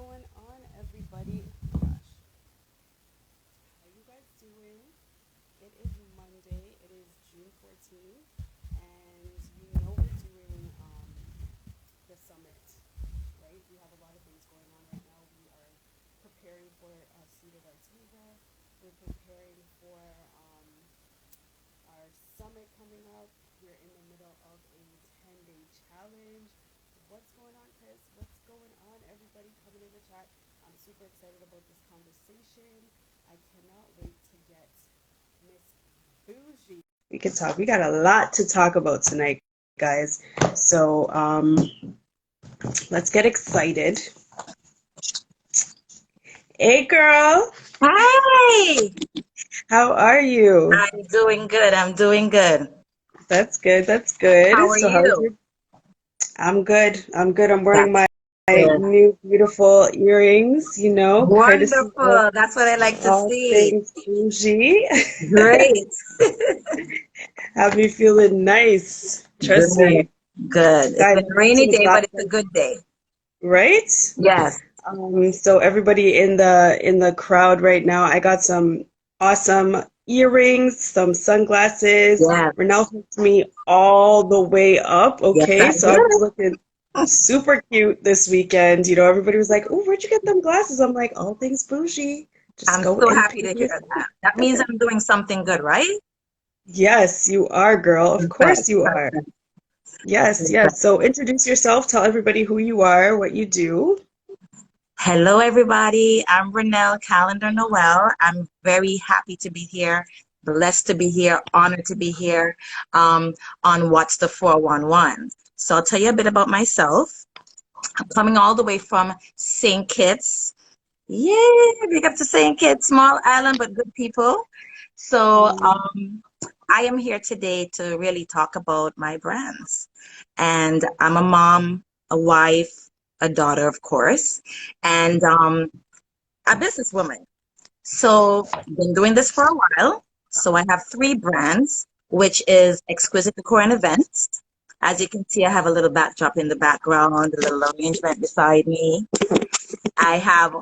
going on, everybody? Oh gosh, how you guys doing? It is Monday. It is June 14th, and you know we're doing the summit, right? We have a lot of things going on right now. We are preparing for Seat at our Table. We're preparing for our summit coming up. We're in the middle of a 10-day challenge. What's going on, Chris? What's going on, everybody? Coming in the chat. I'm super excited about this conversation. I cannot wait to get Miss Bougie. We can talk. We got a lot to talk about tonight, guys. So let's get excited. Hey, girl. Hi. How are you? I'm doing good. I'm doing good. That's good. That's good. How are you? I'm good. I'm good. I'm wearing That's my good. new beautiful earrings, courtesy of Wonderful. That's what I like to all see. things bougie. Great. Have me feeling nice. Trust Good. me. Good. It's Guys, been I a got rainy some day, but it's a glasses, good day. right? Yes. So everybody in the crowd right now, I got some awesome earrings, some sunglasses. Yes. Rennell hooked me all the way up, Yes, okay? I So I was did. looking super cute this weekend. Everybody was like, "Oh, where'd you get them glasses?" I'm like, "All things bougie. Just I'm go so and happy pay to hear yourself." that. That means I'm doing something good, right? Yes, you are, girl. Of Perfect. course you are. Perfect. Yes, Perfect. yes. So introduce yourself. Tell everybody who you are, what you do. Hello, everybody. I'm Rennell Callender-Noel. I'm very happy to be here, blessed to be here, honored to be here on What's the 411. So I'll tell you a bit about myself. I'm coming all the way from St. Kitts. Yay, big up to St. Kitts, small island, but good people. So I am here today to really talk about my brands. And I'm a mom, a wife, a daughter, of course, and a businesswoman. So I've been doing this for a while. So I have three brands, which is Exquisite Decor and Events. As you can see, I have a little backdrop in the background, a little arrangement beside me. I have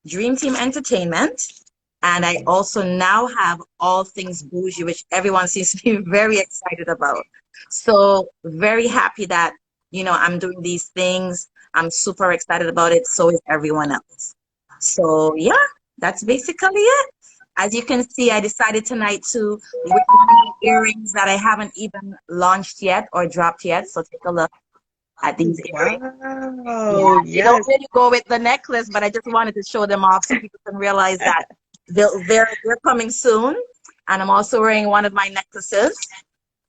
Dream Team Entertainment, and I also now have All Things Bougie, which everyone seems to be very excited about. So very happy that, I'm doing these things. I'm super excited about it. So is everyone else. So yeah, that's basically it. As you can see, I decided tonight to wear my earrings that I haven't even launched yet or dropped yet. So take a look at these earrings. Yeah, Wow. they don't Yes. really go with the necklace, but I just wanted to show them off so people can realize that they're coming soon. And I'm also wearing one of my necklaces,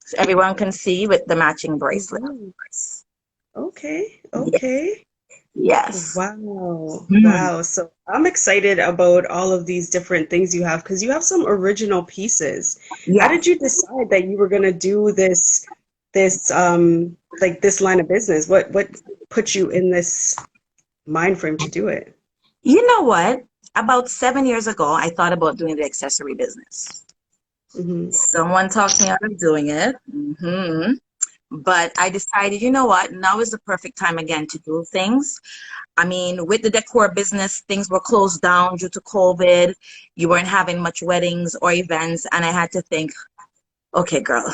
so everyone can see with the matching bracelet, of Mhm. course. Okay. Yes. Okay. Yes. Wow. Mm. Wow. So I'm excited about all of these different things you have because you have some original pieces. How did Yes. you decide that you were going to do this like this line of business? What put you in this mind frame to do it? You know what? About 7 years ago, I thought about doing the accessory business. Hmm. Someone talked me out of doing it. But I decided, you know what? Now is the perfect time again to do things. I mean, with the decor business, things were closed down due to COVID. You weren't having much weddings or events. And I had to think, okay, girl,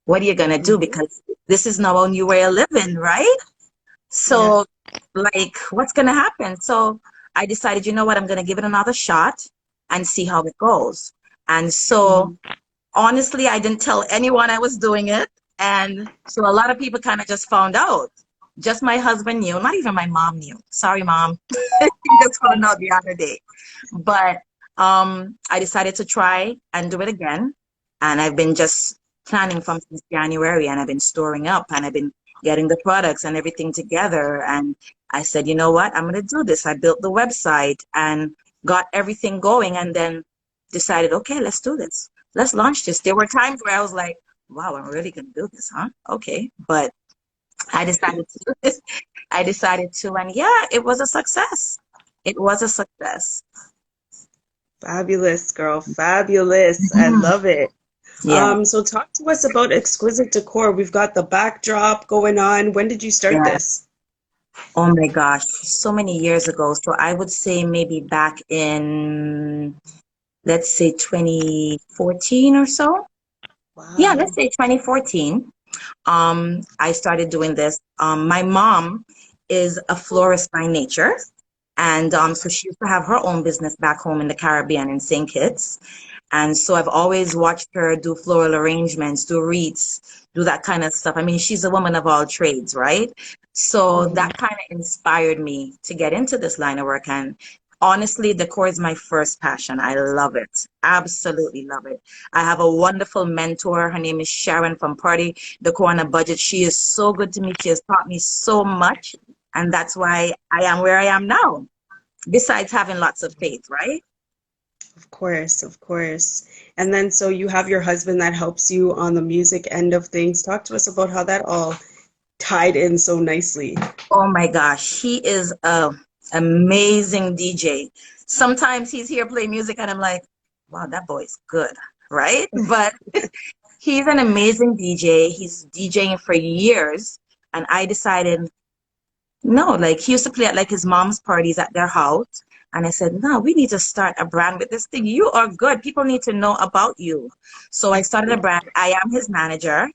what are you going to do? Hmm. Because this is now a new way of living, right? Yeah. So, like, what's going to happen? So I decided, you know what? I'm going to give it another shot and see how it goes. And so, Hmm. honestly, I didn't tell anyone I was doing it. And so a lot of people kind of just found out. Just my husband knew, not even my mom knew. Sorry, mom. She just found out the other day. But I decided to try and do it again. And I've been just planning from since January, and I've been storing up, and I've been getting the products and everything together. And I said, you know what? I'm going to do this. I built the website and got everything going, and then decided, okay, let's do this. Let's launch this. There were times where I was like, wow, I'm really going to do this, huh? Okay. But I decided to do this. I decided to, and yeah, it was a success. It was a success. Fabulous, girl. Fabulous. I Mhm. love it. Yeah, So talk to us about Exquisite Decor. We've got the backdrop going on. When did you start yeah. this? Oh my gosh, so many years ago. So I would say maybe back in, let's say 2014 or so. Yeah, let's Wow. say 2014. I started doing this. My mom is a florist by nature. And so she used to have her own business back home in the Caribbean in St. Kitts. And so I've always watched her do floral arrangements, do wreaths, do that kind of stuff. I mean, she's a woman of all trades, right? So Hmm. that kind of inspired me to get into this line of work. And honestly, decor is my first passion. I love it. Absolutely love it. I have a wonderful mentor. Her name is Sharon from Party Decor on a Budget. She is so good to me. She has taught me so much. And that's why I am where I am now, besides having lots of faith, right? Of course, of course. And then so you have your husband that helps you on the music end of things. Talk to us about how that all tied in so nicely. Oh my gosh, he is a amazing DJ. Sometimes he's here playing music and I'm like, wow, that boy's good, right? But he's an amazing DJ. He's DJing for years. And I decided, no, like he used to play at like his mom's parties at their house. And I said, no, we need to start a brand with this thing. You are good. People need to know about you. So I started a brand. I am his manager.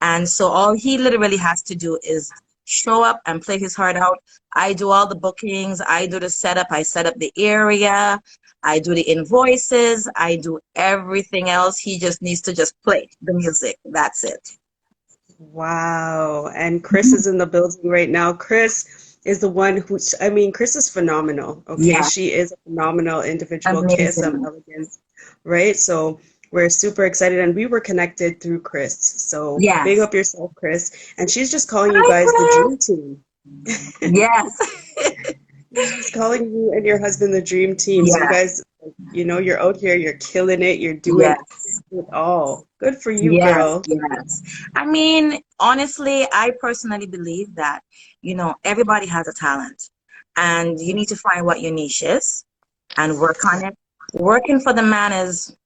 And so all he literally has to do is show up and play his heart out. I do all the bookings. I do the setup. I set up the area. I do the invoices. I do everything else. He just needs to just play the music. That's it. Wow. And Chris is in the building right now. Chris is the one who, I mean, Chris is phenomenal. Okay. Yeah, She is a phenomenal individual, KSM amazing. Elegance, right? So we're super excited and we were connected through Chris. So big Yes. up yourself, Chris. And she's just calling you Hi, guys the dream Chris. team. Yes. She's calling you and your husband the dream team. So you Yes. guys, you're out here, you're killing it, you're doing Yes. it all. Good for you, Yes. girl. Yes. I mean, honestly, I personally believe that, everybody has a talent and you need to find what your niche is and work on it. Working for the man is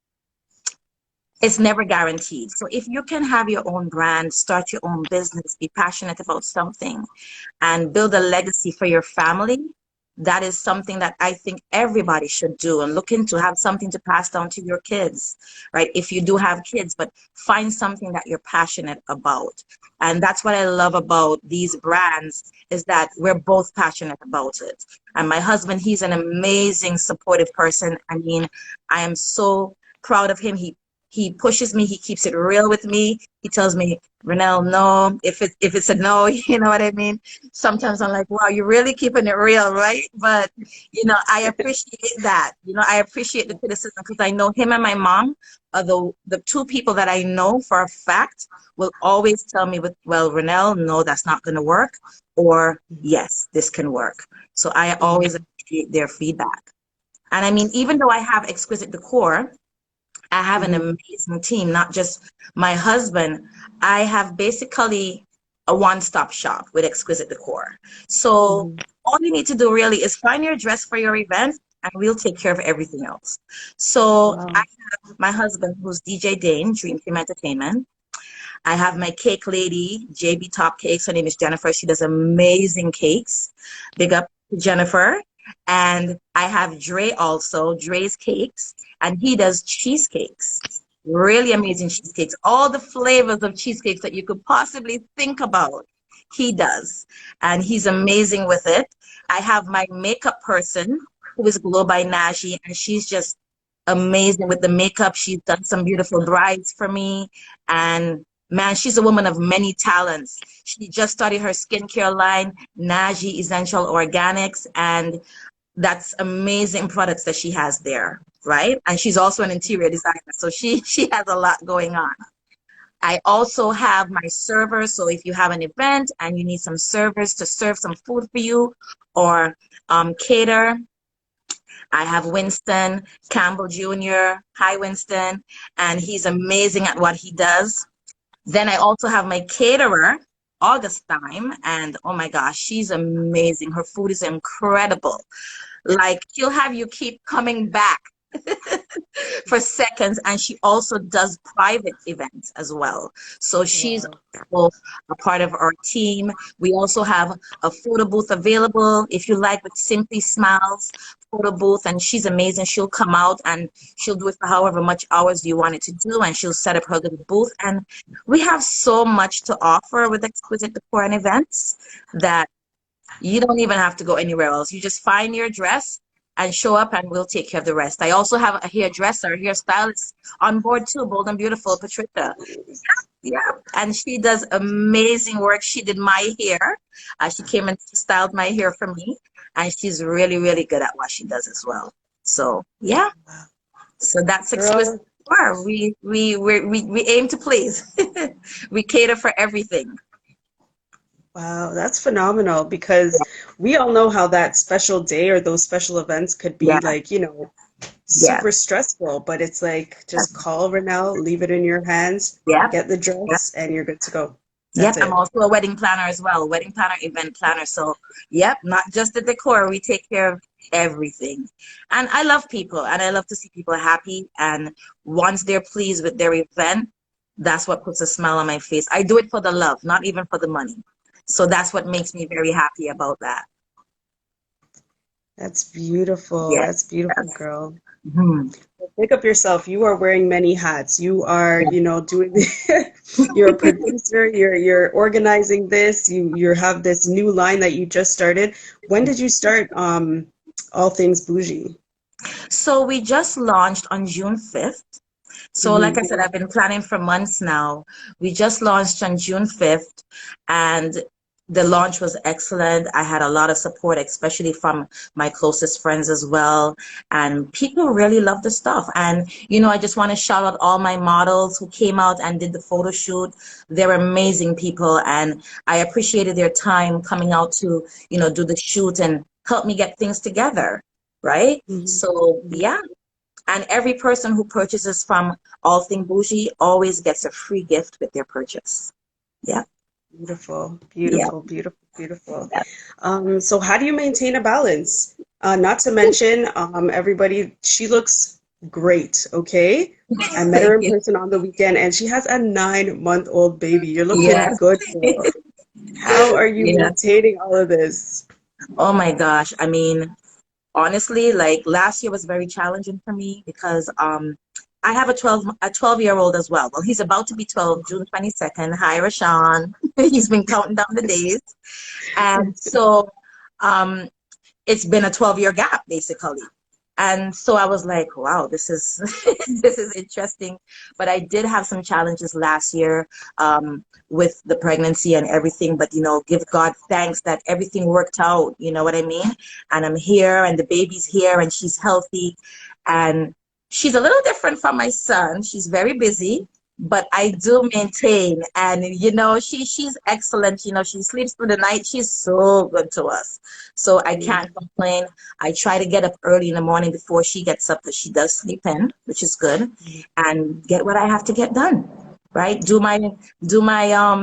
it's never guaranteed. So if you can have your own brand, start your own business, be passionate about something, and build a legacy for your family, that is something that I think everybody should do and look into, have something to pass down to your kids, right? If you do have kids, but find something that you're passionate about. And that's what I love about these brands is that we're both passionate about it. And my husband, he's an amazing supportive person. I mean, I am so proud of him. He pushes me, he keeps it real with me. He tells me, Rennell, no, if it's a no, you know what I mean? Sometimes I'm like, wow, you're really keeping it real, right? But I appreciate that. I appreciate the criticism because I know him and my mom are the two people that I know for a fact will always tell me with, well, Rennell, no, that's not gonna work, or yes, this can work. So I always Mhm. appreciate their feedback. And I mean, even though I have Exquisite Decor, I have an Mhm. amazing team, not just my husband. I have basically a one-stop shop with Exquisite Decor. So Mhm. all you need to do really is find your dress for your event and we'll take care of everything else. So I Wow. have my husband who's DJ Dane, Dream Team Entertainment. I have my cake lady, JB Top Cakes. Her name is Jennifer. She does amazing cakes. Big up to Jennifer. And I have Dre also, Dre's Cakes, and he does cheesecakes. Really amazing cheesecakes. All the flavors of cheesecakes that you could possibly think about, he does. And he's amazing with it. I have my makeup person who is Glow by Naji, and she's just amazing with the makeup. She's done some beautiful brides for me. And man, she's a woman of many talents. She just started her skincare line, Naji Essential Organics, and that's amazing products that she has there, right? And she's also an interior designer, so she has a lot going on. I also have my servers, so if you have an event and you need some servers to serve some food for you or cater, I have Winston Campbell Jr. Hi, Winston, and he's amazing at what he does. Then I also have my caterer, Augustine, and oh my gosh, she's amazing. Her food is incredible. Like she'll have you keep coming back. for seconds, and she also does private events as well. So she's Wow. also a part of our team. We also have a photo booth available if you like, with Simply Smiles photo booth, and she's amazing. She'll come out and she'll do it for however much hours you want it to do, and she'll set up her little booth. And we have so much to offer with Exquisite Decor and Events that you don't even have to go anywhere else. You just find your dress and show up, and we'll take care of the rest. I also have a hairdresser, hairstylist on board too, bold and beautiful Patricia. Yeah, and she does amazing work. She did my hair. She came and styled my hair for me, and she's really, really good at what she does as well. So yeah, so that's Exquisite. Girl, Decor. We aim to please. We cater for everything. wow, that's phenomenal because we all know how that special day or those special events could be Yeah, like, yeah, super stressful, but it's like just call Rennell, leave it in your hands, yeah. get the dress, and you're good to go. Yep, That's I'm it. also a wedding planner as well, wedding planner, event planner. So, yep, not just the decor, we take care of everything. And I love people, and I love to see people happy. And once they're pleased with their event, that's what puts a smile on my face. I do it for the love, not even for the money. So that's what makes me very happy about that. That's beautiful. Yes, That's beautiful, yes. girl. Mhm. Pick up yourself. You are wearing many hats. You are, Yes. doing you're a producer, you're organizing this, you have this new line that you just started. When did you start all things bougie? So we just launched on June 5th. So, like I Hmm. said, I've been planning for months now. We just launched on June 5th, and the launch was excellent. I had a lot of support, especially from my closest friends as well. And people really love the stuff. And, I just want to shout out all my models who came out and did the photo shoot. They're amazing people, and I appreciated their time coming out to, do the shoot and help me get things together. Right? So, Hmm. yeah, and every person who purchases from All Thing Bougie always gets a free gift with their purchase. Yeah, Beautiful, yeah, beautiful, beautiful, beautiful. yeah. So how do you maintain a balance? Not to mention, everybody, she looks great, okay? I met her Thank in you. person on the weekend and she has a 9-month-old baby. You're looking Yes, good, girl. How are you yeah. maintaining all of this? Oh my gosh. I mean, honestly, like last year was very challenging for me because I have a 12-year-old as well. Well, he's about to be 12, June 22nd. Hi, Rashawn. He's been counting down the days. And so um it's been a 12-year gap basically. And so I was like, wow, this is this is interesting. But I did have some challenges last year with the pregnancy and everything. But give God thanks that everything worked out. You know what I mean? And I'm here, and the baby's here, and she's healthy, and she's a little different from my son. She's very busy, but I do maintain. And she's excellent. She sleeps through the night. She's so good to us. So I Mm. can't complain. I try to get up early in the morning before she gets up, because she does sleep in, which is good, and get what I have to get done. Right? Do my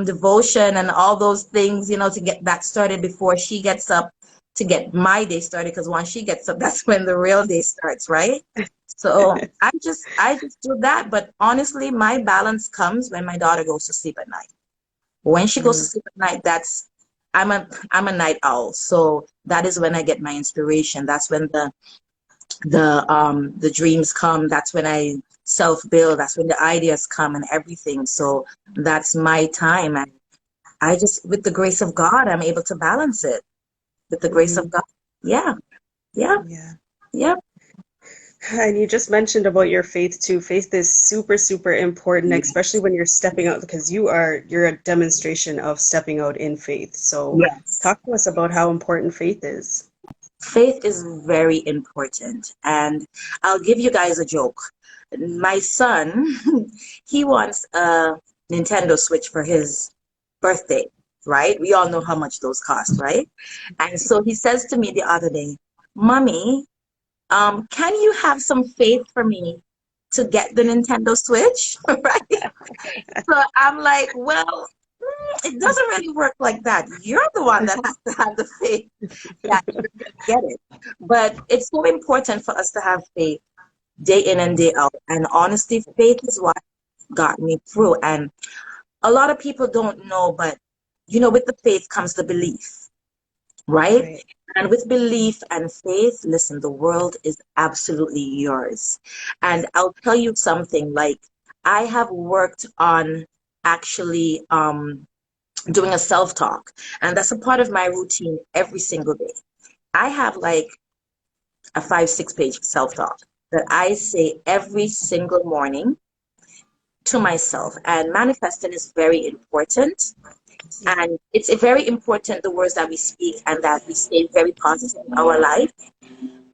devotion and all those things, to get that started before she gets up, to get my day started, because once she gets up, that's when the real day starts, right? So I just do that. But honestly, my balance comes when my daughter goes to sleep at night. When she goes to Mm. sleep at night, I'm a night owl. So that is when I get my inspiration. That's when the dreams come. That's when I self-build. That's when the ideas come and everything. So that's my time. And I just, with the grace of God, I'm able to balance it. With the grace of Mhm. God. Yeah, yeah, Yeah. yeah. And you just mentioned about your faith too. Faith is super, super important, especially when you're stepping out because you're a demonstration of stepping out in faith. So Yes. talk to us about how important faith is. Faith is very important. And I'll give you guys a joke. My son, he wants a Nintendo Switch for his birthday, right? We all know how much those cost, right? And so he says to me the other day, Mommy, can you have some faith for me to get the Nintendo Switch? Right? So I'm like, well, it doesn't really work like that. You're the one that has to have the faith that you're going to get it. But it's so important for us to have faith day in and day out. And honestly, faith is what got me through. And a lot of people don't know, but with the faith comes the belief, right? Right. And with belief and faith, listen, the world is absolutely yours. And I'll tell you something, like I have worked on actually doing a self-talk, and that's a part of my routine every single day. I have like a 5, 6 page self-talk that I say every single morning to myself. And manifesting is very important. Yeah. And it's very important the words that we speak and that we stay very positive in our life.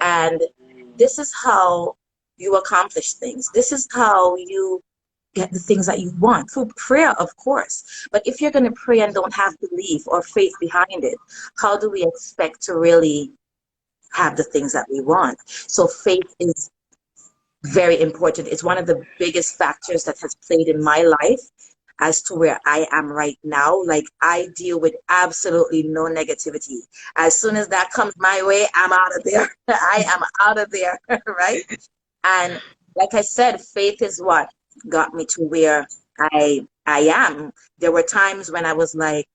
And this is how you accomplish things. This is how you get the things that you want through prayer, of course. But if you're going to pray and don't have belief or faith behind it, how do we expect to really have the things that we want? So faith is very important. It's one of the biggest factors that has played in my life as to where I am right now. Like I deal with absolutely no negativity. As soon as that comes my way, I'm out of there. I am out of there, right? And like I said, faith is what got me to where I am. There were times when I was like,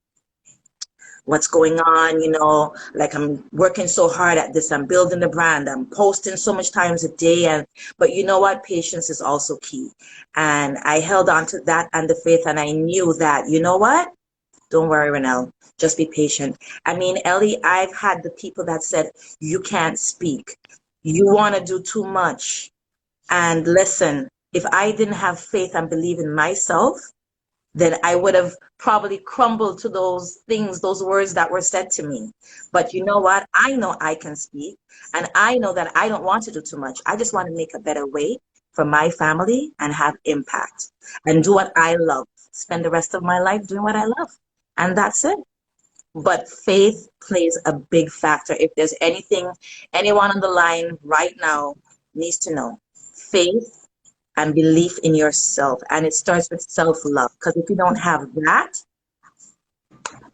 what's going on, like I'm working so hard at this, I'm building the brand, I'm posting so much times a day, but you know what, patience is also key. And I held on to that and the faith, and I knew that, you know what, don't worry, Rennell, just be patient. I mean, Ellie, I've had the people that said, you can't speak, you want to do too much. And listen, if I didn't have faith and believe in myself, then I would have probably crumbled to those things, those words that were said to me. But you know what? I know I can speak, and I know that I don't want to do too much. I just want to make a better way for my family and have impact and do what I love. Spend the rest of my life doing what I love. And that's it. But faith plays a big factor. If there's anything anyone on the line right now needs to know, faith and belief in yourself. And it starts with self-love. Because if you don't have that,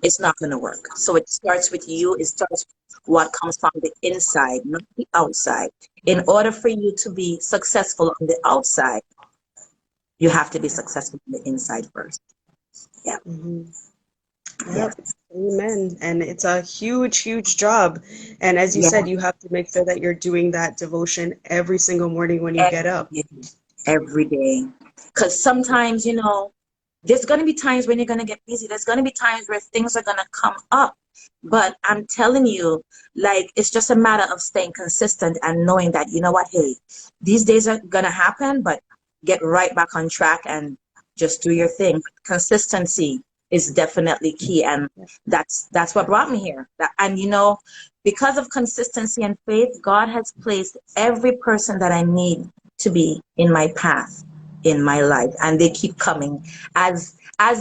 it's not going to work. So it starts with you. It starts with what comes from the inside, not the outside. In order for you to be successful on the outside, you have to be successful on the inside first. Yeah. Mm-hmm. Yeah. Yep. Amen. And it's a huge, huge job. And as you Yeah. said, you have to make sure that you're doing that devotion every single morning when you get up. Every day. Every day. Because sometimes, there's going to be times when you're going to get busy. There's going to be times where things are going to come up. But I'm telling you, like, it's just a matter of staying consistent and knowing that, you know what, hey, these days are going to happen, but get right back on track and just do your thing. Consistency is definitely key. And that's what brought me here. And, because of consistency and faith, God has placed every person that I need to be in my path in my life, and they keep coming, as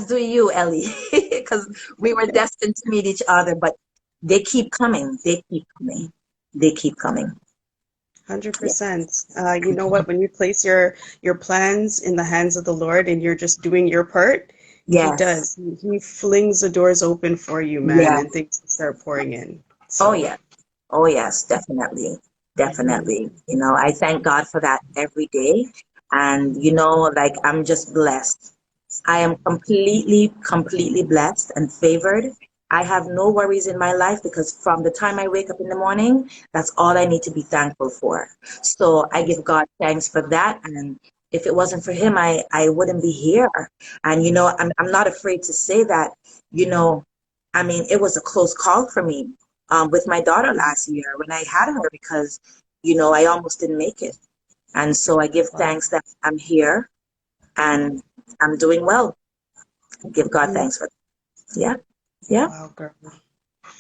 do you, Ellie, because we were destined to meet each other, but they keep coming, they keep coming. Yeah. 100%. You know what? When you place your plans in the hands of the Lord and you're just doing your part, He Yes. does. He flings the doors open for you, man, Yeah. and things start pouring in. Oh So, yeah. Oh yes, definitely. mhm. Definitely. I thank God for that every day. And like I'm just blessed. I am completely, completely blessed and favored. I have no worries in my life because from the time I wake up in the morning, that's all I need to be thankful for. So I give God thanks for that. And if it wasn't for him, I wouldn't be here. And I'm not afraid to say that, you know, I mean, it was a close call for me with my daughter last year when I had her because, I almost didn't make it. And so I give Wow. thanks that I'm here and I'm doing well. Give God Mhm. thanks for that. Yeah. Yeah. Wow, girl.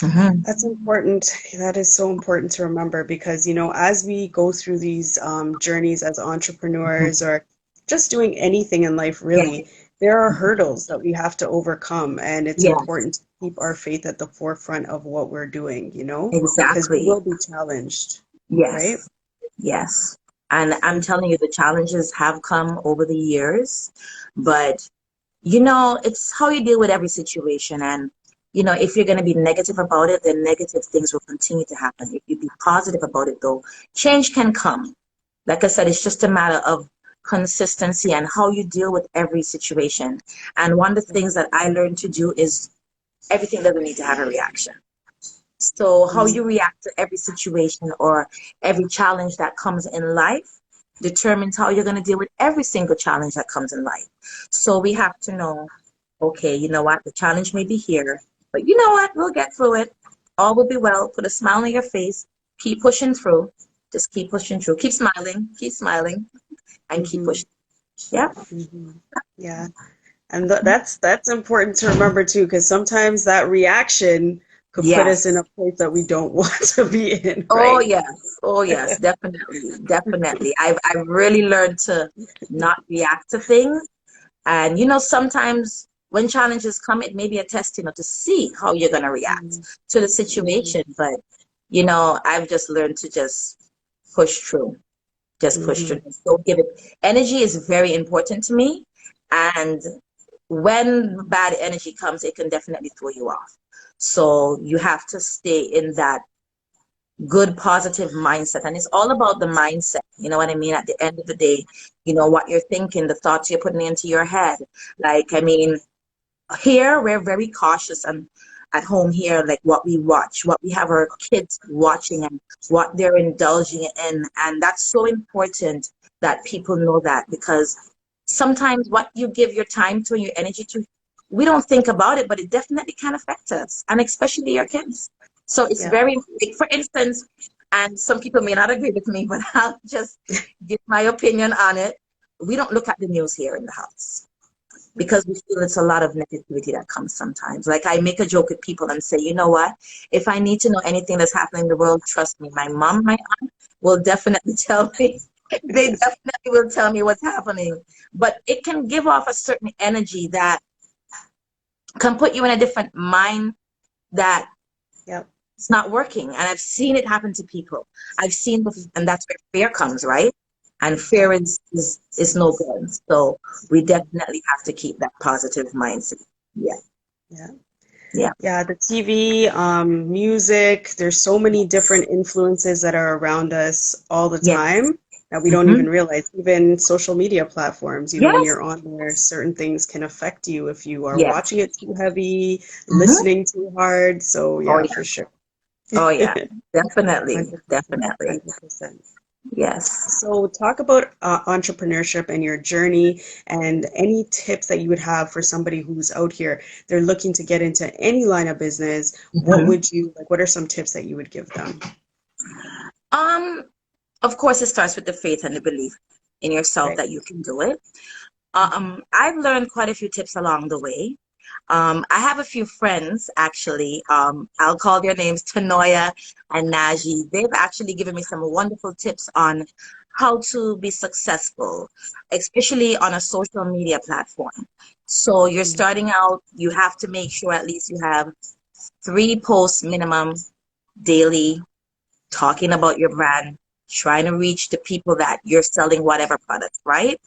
Hmm. That's important. That is so important to remember because, as we go through these journeys as entrepreneurs or just doing anything in life, Yeah. really, there are hurdles that we have to overcome. And it's Yeah. important to keep our faith at the forefront of what we're doing, because we Exactly. will be challenged, right? Yes. Yes. And I'm telling you, the challenges have come over the years, but it's how you deal with every situation. And, if you're going to be negative about it, then negative things will continue to happen. If you be positive about it, though, change can come. Like I said, it's just a matter of consistency and how you deal with every situation. And one of the things that I learned to do is everything doesn't need to have a reaction. So how Mm-hmm. you react to every situation or every challenge that comes in life determines how you're going to deal with every single challenge that comes in life. So we have to know, okay, you know what, the challenge may be here, but you know what, we'll get through it. All will be well. Put a smile on your face. Keep pushing through. Just keep pushing through. Keep smiling, and keep Mm-hmm. pushing. Yeah. Mm-hmm. Yeah. And that's important to remember too, because sometimes that reaction could put us in Yes. a place that we don't want to be in, Oh right? yes. Oh yes. Definitely. Definitely. I've really learned to not react to things. And sometimes when challenges come, it may be a test, to see how you're gonna react Mm-hmm. to the Mm-hmm. situation. But I've just learned to just push through. Just push Mm-hmm. through. Don't give it. Energy is very important to me. And when bad energy comes, it can definitely throw you off. So you have to stay in that good positive mindset, and it's all about the mindset, you know what I mean, at the end of the day, what you're thinking, the thoughts you're putting into your head. Like, I mean, here we're very cautious, and at home here, like what we watch, what we have our kids watching, and what they're indulging in. And that's so important that people know that, because sometimes what you give your time to and your energy to, we don't think about it, but it definitely can affect us, and especially your kids. So it's Yeah. very, like, for instance, and some people may not agree with me, but I'll just give my opinion on it. We don't look at the news here in the house because we feel it's a lot of negativity that comes sometimes. Like, I make a joke with people and say, you know what? If I need to know anything that's happening in the world, trust me, my mom, my aunt will definitely tell me. They definitely will tell me what's happening. But it can give off a certain energy that can put you in a different mind that Yep. it's not working. And I've seen it happen to people. And that's where fear comes, right? And fear Yep. is no good. So we definitely have to keep that positive mindset. Yeah, Yeah. yeah, Yeah, the TV, music, there's so many different influences that are around us all the yeah. time that we don't Hmm. even realize. Even social media platforms, when Yes, you're on there, certain things can affect you if you are yes. watching it too heavy, Hmm. listening too hard. So Oh yeah, for yeah, sure. oh yeah. Definitely, 100%. definitely. 100%. Yes. So talk about entrepreneurship and your journey and any tips that you would have for somebody who's out here. They're looking to get into any line of business. What Hmm. would you like? What are some tips that you would give them? Um, of course, it starts with the faith and the belief in yourself Right. that you can do it. Hmm. I've learned quite a few tips along the way. I have a few friends, actually. I'll call their names Tanoya and Naji. They've actually given me some wonderful tips on how to be successful, especially on a social media platform. So you're Hmm. starting out, you have to make sure at least you have 3 posts minimum daily, talking about your brand, trying to reach the people that you're selling whatever products, right?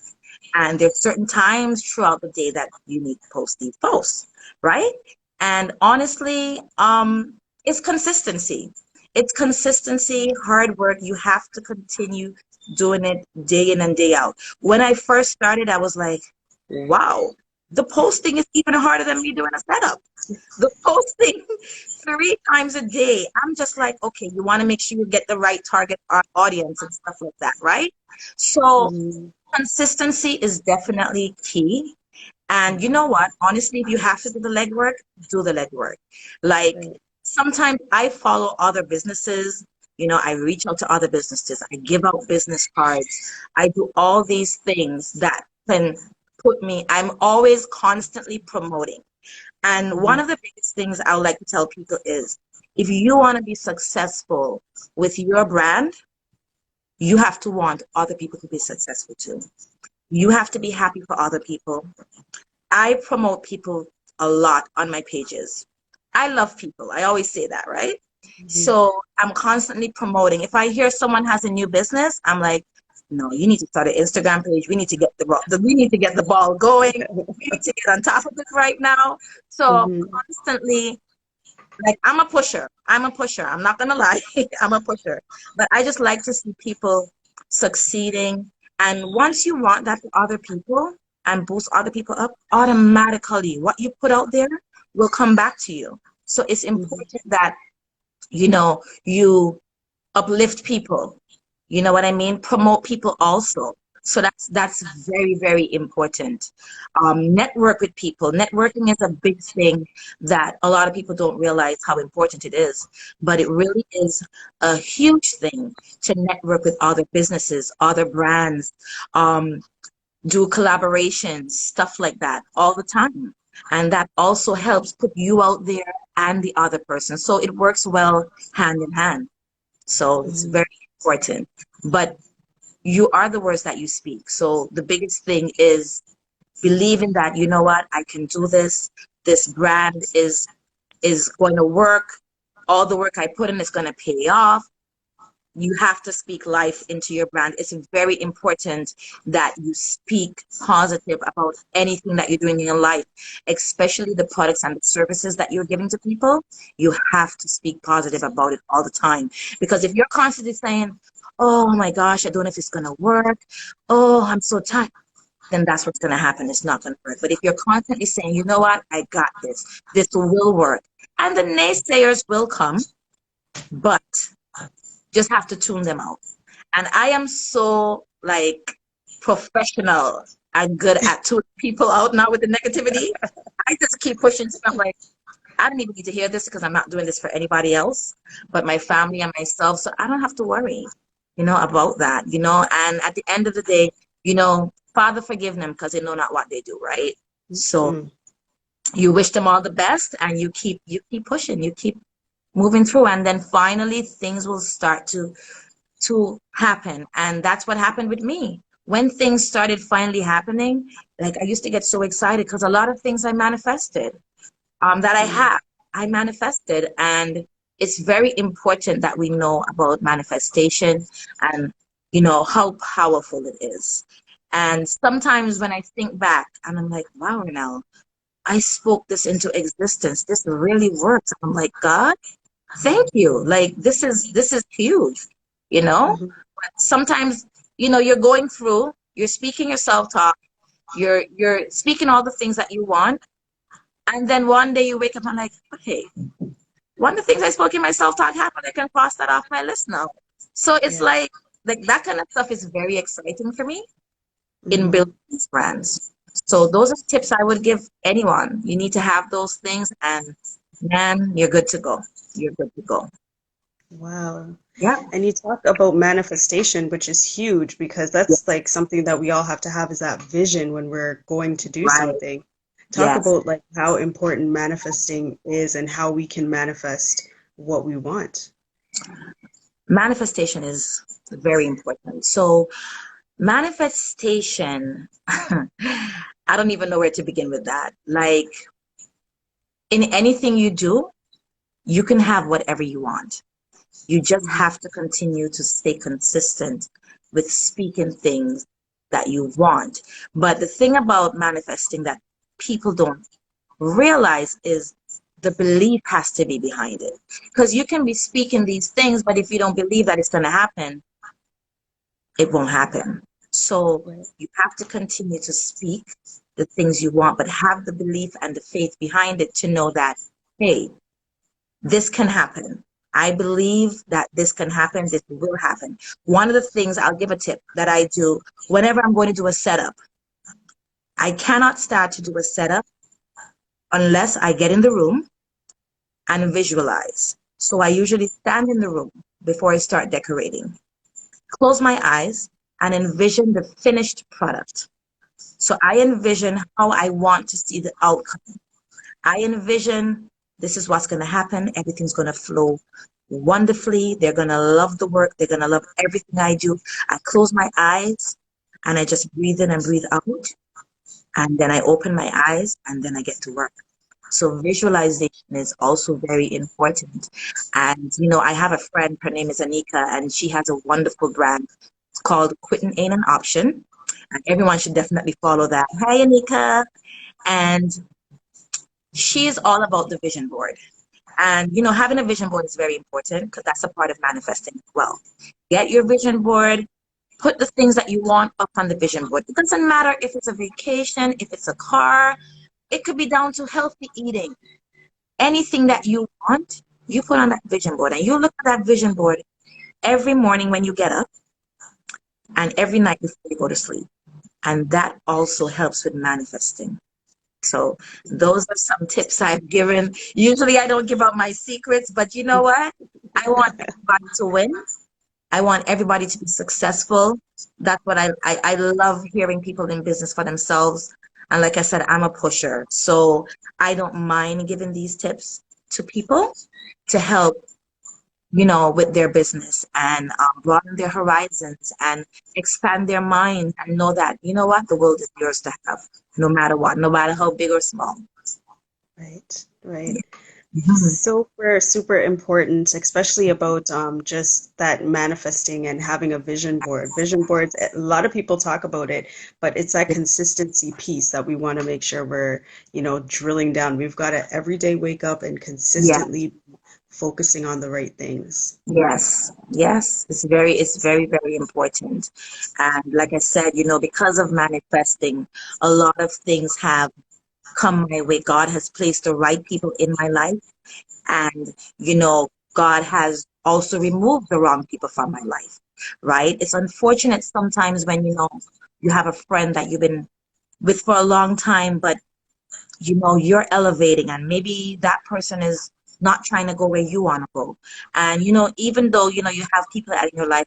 And there's certain times throughout the day that you need to post these posts, right? And honestly, it's consistency. It's consistency, hard work. You have to continue doing it day in and day out. When I first started, I was like, wow, the posting is even harder than me doing a setup. The posting 3 times a day. I'm just like, okay, you want to make sure you get the right target audience and stuff like that, right? So Hmm. consistency is definitely key. And you know what? Honestly, if you have to do the legwork. Like, Right. sometimes I follow other businesses, I reach out to other businesses, I give out business cards, I do all these things that can I'm always constantly promoting. And one Hmm. of the biggest things I would like to tell people is, if you want to be successful with your brand, you have to want other people to be successful too. You have to be happy for other people. I promote people a lot on my pages. I love people. I always say that, right? Hmm. So I'm constantly promoting. If I hear someone has a new business, I'm like, no, you need to start an Instagram page. We need to get we need to get the ball going. We need to get on top of it right now. So Hmm. constantly, like, I'm a pusher. I'm a pusher. I'm not gonna lie. I'm a pusher. But I just like to see people succeeding. And once you want that for other people and boost other people up, automatically what you put out there will come back to you. So it's Mhm. important that, you uplift people. You know what I mean? Promote people also. So that's very, very important. Network with people. Networking is a big thing that a lot of people don't realize how important it is. But it really is a huge thing to network with other businesses, other brands, um, do collaborations, stuff like that all the time. And that also helps put you out there and the other person. So it works well hand in hand. So it's Mhm. very important. But you are the words that you speak. So the biggest thing is believing that, you know what, I can do this. This brand is going to work. All the work I put in is going to pay off. You have to speak life into your brand. It's very important that you speak positive about anything that you're doing in your life, especially the products and the services that you're giving to people. You have to speak positive about it all the time. Because if you're constantly saying, oh my gosh, I don't know if it's going to work. Oh, I'm so tired. Then that's what's going to happen. It's not going to work. But if you're constantly saying, you know what, I got this, this will work. And the naysayers will come, but just have to tune them out. And I am so like professional and good at tuning people out now with the negativity. I just keep pushing stuff like, I don't even need to hear this because I'm not doing this for anybody else, but my family and myself. So I don't have to worry, about that, and at the end of the day, Father, forgive them because they know not what they do, right? So Mhm. you wish them all the best and you keep pushing, you keep moving through, and then finally things will start to happen. And that's what happened with me. When things started finally happening, like I used to get so excited because a lot of things I manifested, that I Mhm. have, I manifested. And it's very important that we know about manifestation and, how powerful it is. And sometimes when I think back and I'm like, wow, Rennell, I spoke this into existence. This really works. I'm like, God, thank you. Like this is huge, you know? Mhm. Sometimes, you're going through, you're speaking your self-talk, you're speaking all the things that you want, and then one day you wake up and like, okay, one of the things I spoke in my self-talk happened. I can cross that off my list now. So it's Yeah. like that kind of stuff is very exciting for me in Mhm. building these brands. So those are tips I would give anyone. You need to have those things and man, you're good to go. You're good to go. Wow. Yeah. And you talk about manifestation, which is huge because Yeah. that's like something that we all have to have is that vision when we're going to do Right. something. Talk Yes. about like how important manifesting is and how we can manifest what we want. Manifestation is very important. So manifestation, I don't even know where to begin with that. Like in anything you do, you can have whatever you want. You just Mhm. have to continue to stay consistent with speaking things that you want. But the thing about manifesting that people don't realize is the belief has to be behind it. Because you can be speaking these things, but if you don't believe that it's going to happen, it won't happen. So Right. you have to continue to speak the things you want, but have the belief and the faith behind it to know that, hey, this can happen. I believe that this can happen. This will happen. One of the things, I'll give a tip that I do whenever I'm going to do a setup. I cannot start to do a setup unless I get in the room and visualize. So I usually stand in the room before I start decorating, close my eyes and envision the finished product. So I envision how I want to see the outcome. I envision this is what's going to happen. Everything's going to flow wonderfully. They're going to love the work. They're going to love everything I do. I close my eyes and I just breathe in and breathe out. And then I open my eyes and then I get to work. So visualization is also very important. And, I have a friend, her name is Anika, and she has a wonderful brand. It's called Quitting Ain't an Option. And everyone should definitely follow that. Hi, Anika. And she is all about the vision board. And, having a vision board is very important because that's a part of manifesting as well. Get your vision board, Put the things that you want up on the vision board. It doesn't matter if it's a vacation, if it's a car, it could be down to healthy eating. Anything that you want, you put on that vision board and you look at that vision board every morning when you get up and every night before you go to sleep. And that also helps with manifesting. So those are some tips I've given. Usually I don't give out my secrets, but you know what? I want everybody to win. I want everybody to be successful. That's what I love hearing people in business for themselves. And like I said, I'm a pusher. So I don't mind giving these tips to people to help, with their business and broaden their horizons and expand their mind and know that, you know what, the world is yours to have, no matter what, no matter how big or small. Right, right. Mhm. Super, super important, especially about just that manifesting and having a vision board. Vision boards, a lot of people talk about it, but it's that consistency piece that we want to make sure we're, drilling down. We've got to every day wake up and Yeah. consistently focusing on the right things. Yes, yes, it's very, very important. And like I said, because of manifesting, a lot of things have come my way. God has placed the right people in my life, and God has also removed the wrong people from my life, right? It's unfortunate sometimes when you have a friend that you've been with for a long time, but you're elevating and maybe that person is not trying to go where you want to go. And even though you have people in your life,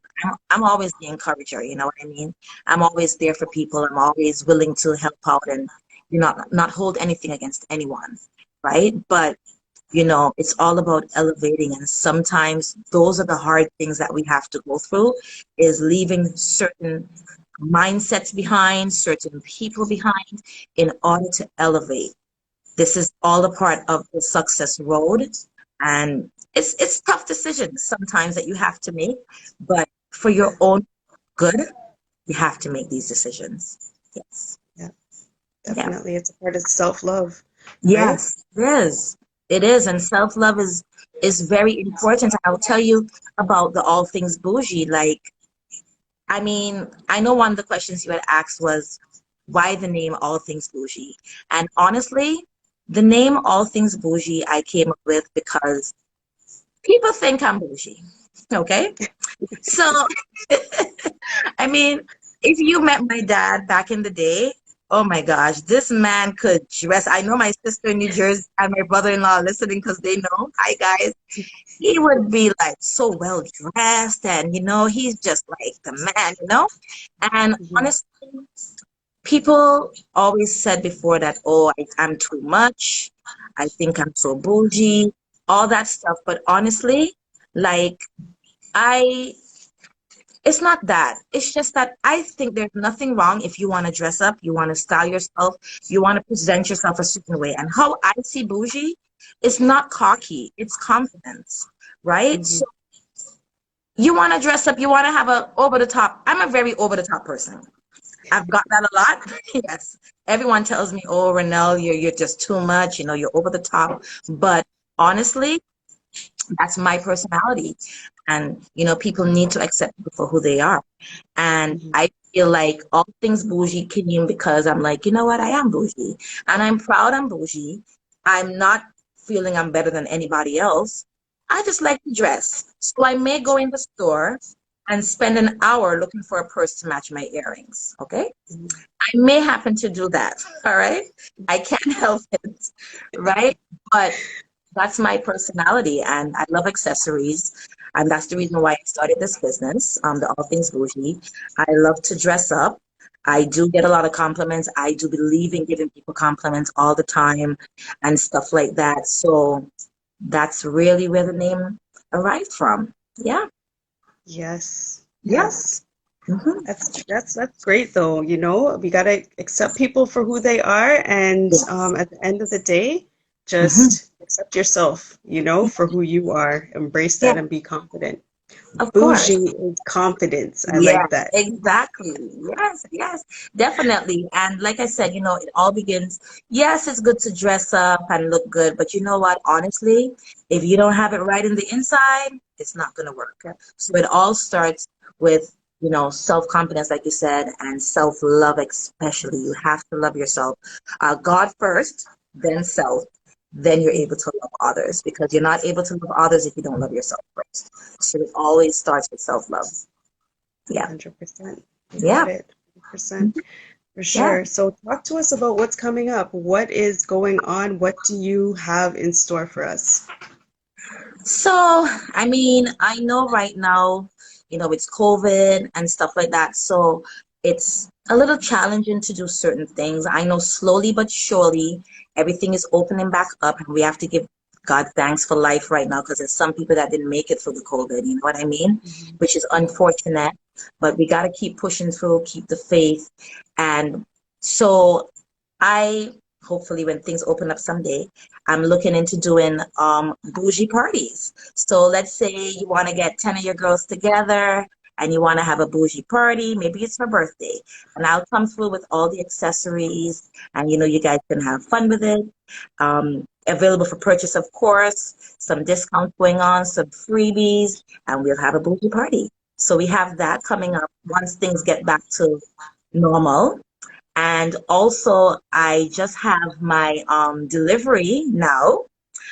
I'm always the encourager, you know what I mean? I'm always there for people. I'm always willing to help out and not hold anything against anyone, right? But it's all about elevating, and sometimes those are the hard things that we have to go through, is leaving certain mindsets behind, certain people behind, in order to elevate. This is all a part of the success road, and it's tough decisions sometimes that you have to make, but for your own good, you have to make these decisions. Yes. Yeah, Yeah. definitely. It's a part of self-love, right? Yes, it is. It is, and self-love is very important. I'll tell you about the all things bougie. Like, I mean, I know one of the questions you had asked was why the name All Things Bougie. And honestly, the name All Things Bougie I came up with because people think I'm bougie. Okay? So, I mean, if you met my dad back in the day, oh my gosh, this man could dress. I know my sister in New Jersey and my brother-in-law are listening because they know. Hi, guys. He would be like so well dressed, and he's just like the man. And Mhm. honestly, people always said before that, oh, I'm too much. I think I'm so bougie, all that stuff. But honestly, like, I, it's not that. It's just that I think there's nothing wrong if you want to dress up, you want to style yourself, you want to present yourself a certain way. And how I see bougie is not cocky, it's confidence, right? Mhm. So you want to dress up, you want to have a over the top. I'm a very over the top person. I've got that a lot. Yes. Everyone tells me, oh, Rennell, you're just too much, you're over the top. But honestly, that's my personality. And, people need to accept people for who they are. And Mhm. I feel like all things bougie came because I'm like, you know what? I am bougie. And I'm proud I'm bougie. I'm not feeling I'm better than anybody else. I just like to dress. So I may go in the store and spend an hour looking for a purse to match my earrings. Okay? Mhm. I may happen to do that. All right? I can't help it. Right? But that's my personality, and I love accessories. And that's the reason why I started this business, the All Things Bougie. I love to dress up. I do get a lot of compliments. I do believe in giving people compliments all the time and stuff like that. So that's really where the name arrived from. Yeah. Yes, Yeah. yes. Hmm. That's great though, we gotta accept people for who they are, and Yes. at the end of the day, Hmm. just accept yourself, for who you are. Embrace that Yeah, and be confident. of course. Bougie is confidence. I Yeah, like that. exactly. Yes, yes, definitely. And like I said, it all begins. Yes, it's good to dress up and look good, but you know what? Honestly, if you don't have it right in the inside, it's not going to work. So it all starts with self-confidence, like you said, and self-love especially. You have to love yourself. God first, then self, then you're able to love others because you're not able to love others if you don't love yourself first. So it always starts with self-love. Yeah. 100%. Got Yeah. it. 100%. For Yeah. sure. So talk to us about what's coming up. What is going on? What do you have in store for us? So, I mean, I know right now, it's COVID and stuff like that. So it's a little challenging to do certain things. I know slowly but surely everything is opening back up, and we have to give God thanks for life right now because there's some people that didn't make it through the COVID, you know what I mean? Mhm. Which is Yeah. unfortunate, but we got to keep pushing through, keep the faith. And so I hopefully when things open up someday, I'm looking into doing bougie parties. So let's say you want to get 10 of your girls together and you want to have a bougie party, maybe it's her birthday. And I'll come through with all the accessories and you guys can have fun with it. Available for purchase, of course, some discounts going on, some freebies, and we'll have a bougie party. So we have that coming up once things get back to normal. And also, I just have my delivery now,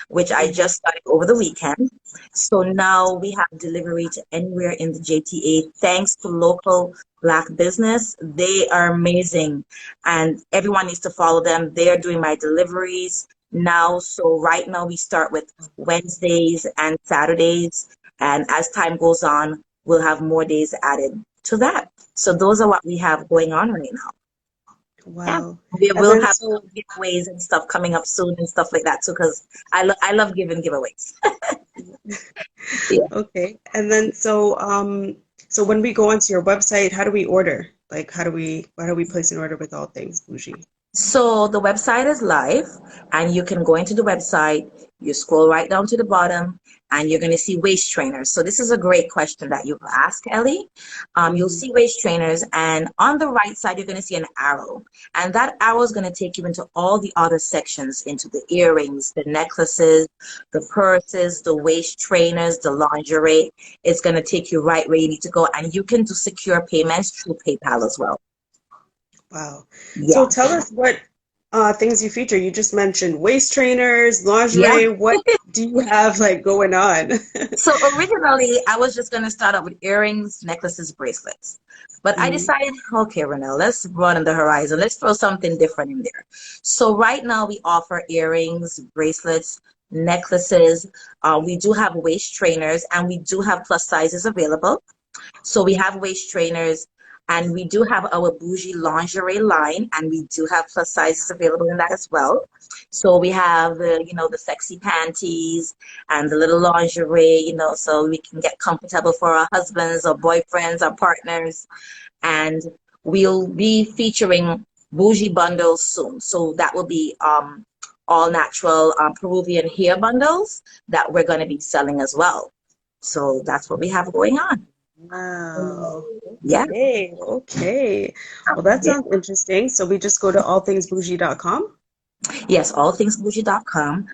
which I Mhm. just started over the weekend. So now we have delivery to anywhere in the JTA thanks to local Black business. They are amazing, and everyone needs to follow them. They are doing my deliveries now. So right now we start with Wednesdays and Saturdays, and as time goes on, we'll have more days added to that. So those are what we have going on right now. Yeah, Wow. we And will then have so some giveaways and stuff coming up soon and stuff like that too, because I love giving giveaways. Yeah. okay. And then so when we go onto your website, how do we order? Like how do we place an order with all things bougie? So the website is live, and you can go into the website, you scroll right down to the bottom, and you're going to see waist trainers. So this is a great question that you ask, Ellie. You'll Mhm. see waist trainers, and on the right side, you're going to see an arrow, and that arrow is going to take you into all the other sections, into the earrings, the necklaces, the purses, the waist trainers, the lingerie. It's going to take you right where you need to go, and you can do secure payments through PayPal as well. Wow. So Yeah. tell us what things you feature. You just mentioned waist trainers, Yeah. lingerie. What do you have like going on? So originally, I was just going to start out with earrings, necklaces, bracelets. But I Mhm. decided, okay, Rennell, let's broaden the horizon. Let's throw something different in there. So right now, we offer earrings, bracelets, necklaces. We do have waist trainers, and we do have plus sizes available. So we have waist trainers, and we do have our bougie lingerie line, and we do have plus sizes available in that as well. So we have the sexy panties and the little lingerie, so we can get comfortable for our husbands or boyfriends or partners. And we'll be featuring bougie bundles soon. So that will be all natural Peruvian hair bundles that we're going to be selling as well. So that's what we have going on. Wow. Yeah. Okay. Okay. Well, that Yeah. sounds interesting. So we just go to allthingsbougie.com. Yes, allthingsbougie.com.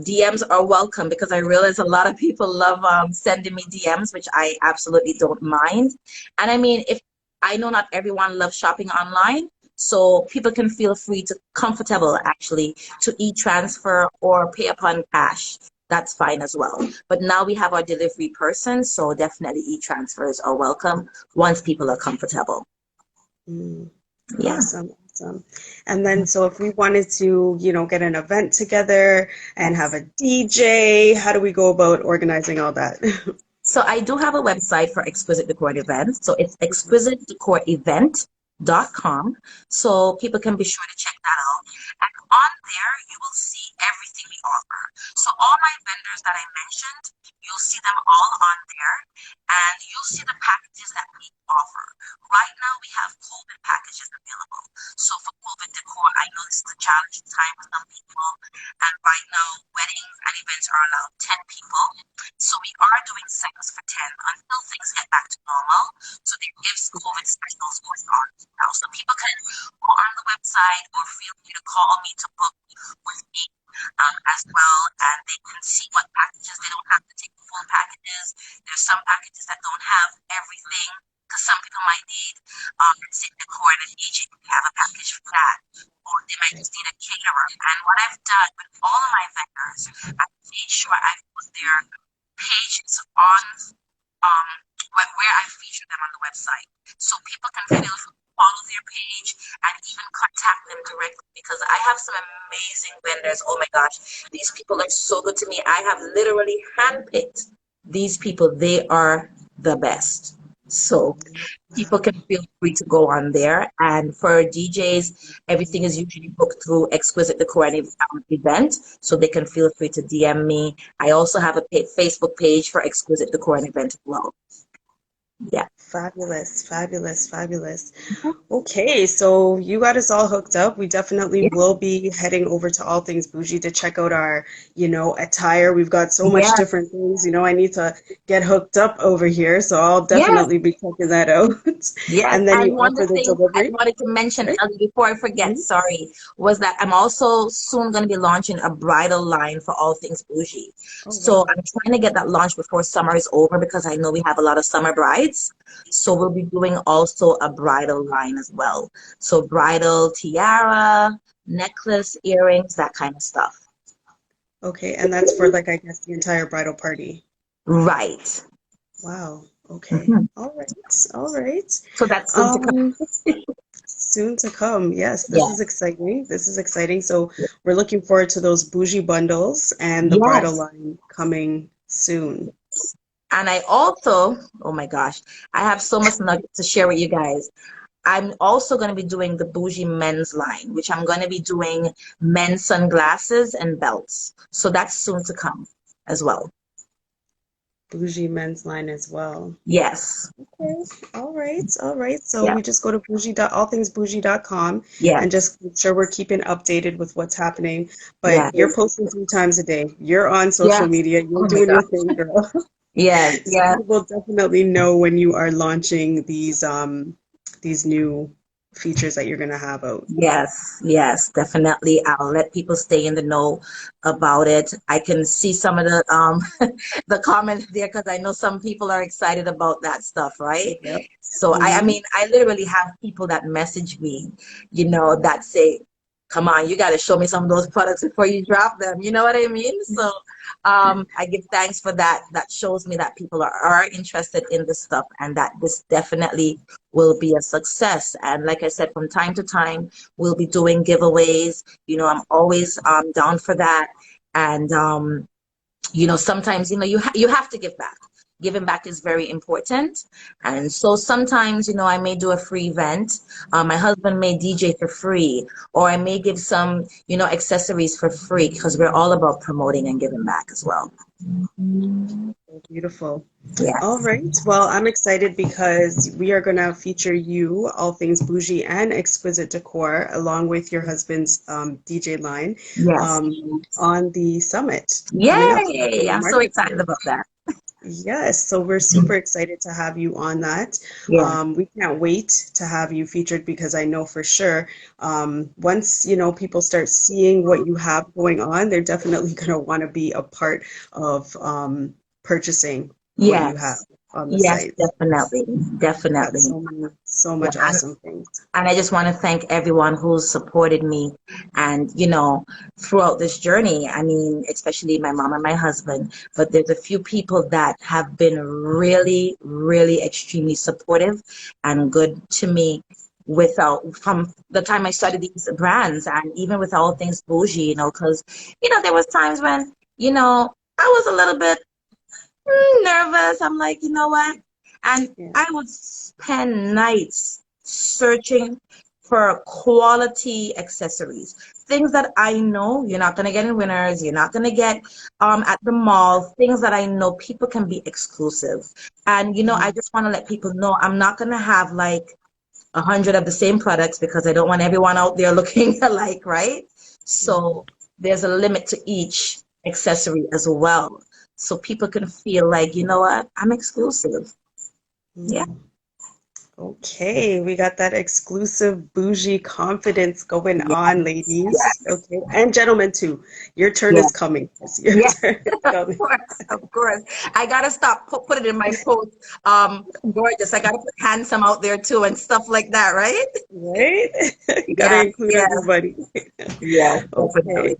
DMs are welcome because I realize a lot of people love sending me DMs, which I absolutely don't mind. And I mean, if I know not everyone loves shopping online, so people can feel free to comfortable actually to e-transfer or pay upon cash. That's fine as well. But now we have our delivery person, so definitely e-transfers are welcome once people are comfortable. Mm, Yeah. awesome. Awesome. And then, so if we wanted to, get an event together and have Yes. a DJ, how do we go about organizing all that? So I do have a website for Exquisite Decor events. So it's exquisitedecorevent.com. So people can be sure to check that out. And on there, you will see everything we offer. So all my vendors that I mentioned, you'll see them all on there. And you'll see the packages that we offer. Right now, we have COVID packages available. So for COVID decor, I know this is a challenging time for some people. And right now, weddings and events are allowed 10 people. So we are doing seconds for 10 until things get back to normal. So there is COVID specials going on now. So people can go on the website or feel free to call me to book with me as well. And they can see what packages. They don't have to take the full packages. There's some packages that don't have everything. because some people might need, let's say, decor and a DJ. We have a package for that. Or they might just need a caterer. And what I've done with all of my vendors, I've made sure I put their pages on um, where I feature them on the website. So people can feel free to follow their page and even contact them directly because I have some amazing vendors. Oh my gosh, these people are so good to me. I have literally handpicked these people. They are the best. So people can feel free to go on there. And for DJs, everything is usually booked through Exquisite Decor and event, so they can feel free to DM me. I also have a Facebook page for Exquisite Decor and event as well. Yeah. Fabulous, fabulous, fabulous. Okay, so you got us all hooked up. We definitely Yeah. will be heading over to All Things Bougie to check out our, attire. We've got so much Yeah. different things. I need to get hooked up over here, so I'll Yeah. definitely be checking that out. Yes, And then you and one offer of the the things I delivery, wanted to mention, right? Ellie, before I forget, Mhm. sorry, was that I'm also soon going to be launching a bridal line for all things bougie. Oh, So wow. I'm trying to get that launched before summer is over because I know we have a lot of summer brides. So we'll be doing also a bridal line as well. So bridal tiara, necklace, earrings, that kind of stuff. Okay, and that's for like, I guess, the entire bridal party. Right. Wow. Okay. Mhm. All right. All right. So that's soon to come. Um, Soon to come. Yes, this Yeah. is exciting. This is exciting. So we're looking forward to those bougie bundles and the bridal Yes. line coming soon. And I also, oh my gosh, I have so much nuggets to share with you guys. I'm also going to be doing the Bougie men's line, which I'm going to be doing men's sunglasses and belts. So that's soon to come as well. Bougie men's line as well. Yes. Okay. All right. All right. So Yeah. we just go to allthingsbougie.com and Yes. just make sure we're keeping updated with what's happening. But you're Yes. posting 3 times a day. You're on social Yes. media. You're Oh my doing your God. thing, girl. Yes. So Yes. we will definitely know when you are launching these new features that you're gonna have out. Yes, yes, definitely. I'll let people stay in the know about it. I can see some of the the comments there because I know some people are excited about that stuff, right? Yep. So I Hmm. mean, I literally have people that message me, that say, "Come on, you got to show me some of those products before you drop them." You know what I mean? So I give thanks for that. That shows me that people are interested in this stuff and that this definitely will be a success. And like I said, from time to time, we'll be doing giveaways. I'm always down for that. And sometimes you have to give back. Giving back is very important. And so sometimes I may do a free event. My husband may DJ for free, or I may give some accessories for free because we're all about promoting and giving back as well. Beautiful. All Yes. right. Well, I'm excited because we are going to feature you, All Things Bougie and Exquisite Decor, along with your husband's DJ line, Yes. on the summit coming up Yay, in the I'm so excited marketplace. about that. Yes, so we're super excited to have you on that. Yeah. We can't wait to have you featured because I know for sure, once people start seeing what you have going on, they're definitely going to want to be a part of purchasing what you have Yes. on the Yes, site. definitely. You've got Definitely. so Yeah. much awesome things. And I just want to thank everyone who's supported me and, throughout this journey. I mean, especially my mom and my husband, but there's a few people that have been really, really extremely supportive and good to me without from the time I started these brands and even with all things bougie, because, there was times when, I was a little bit nervous. I'm like, you know what? And Yeah. I would spend nights searching for quality accessories, things that I know you're not gonna get in Winners, you're not gonna get at the mall, things that I know people can be exclusive. And I just want to let people know I'm not gonna have like 100 of the same products because I don't want everyone out there looking alike, right? Mhm. So there's a limit to each accessory as well. So people can feel like, you know what, I'm exclusive. Yeah. Mhm. Okay, we got that exclusive bougie confidence going Yeah, on, yeah, ladies. Okay, and gentlemen too. Your turn yeah. is coming. Your Yeah, turn is of coming. course, of course. I gotta stop put it in my post. Gorgeous. I gotta put handsome out there too and stuff like that, right? Right? Gotta Yeah, include yeah, everybody. yeah, Okay. definitely.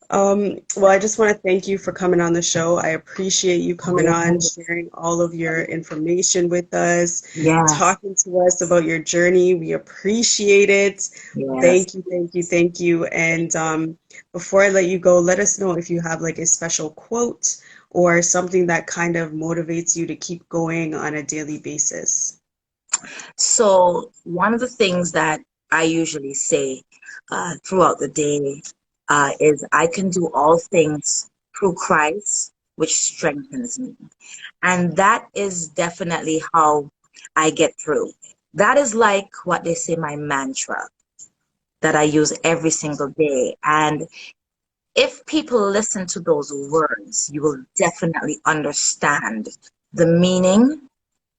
Well, I just want to thank you for coming on the show. I appreciate you coming on, Yeah, sharing all of your information with us, yes, talking to us about your journey. We appreciate it. yes. Thank you, thank you, thank you. And before I let you go, let us know if you have like a special quote or something that kind of motivates you to keep going on a daily basis. So one of the things that I usually say throughout the day is I can do all things through Christ, which strengthens me. And that is definitely how I get through. That is like what they say, my mantra that I use every single day. And if people listen to those words, you will definitely understand the meaning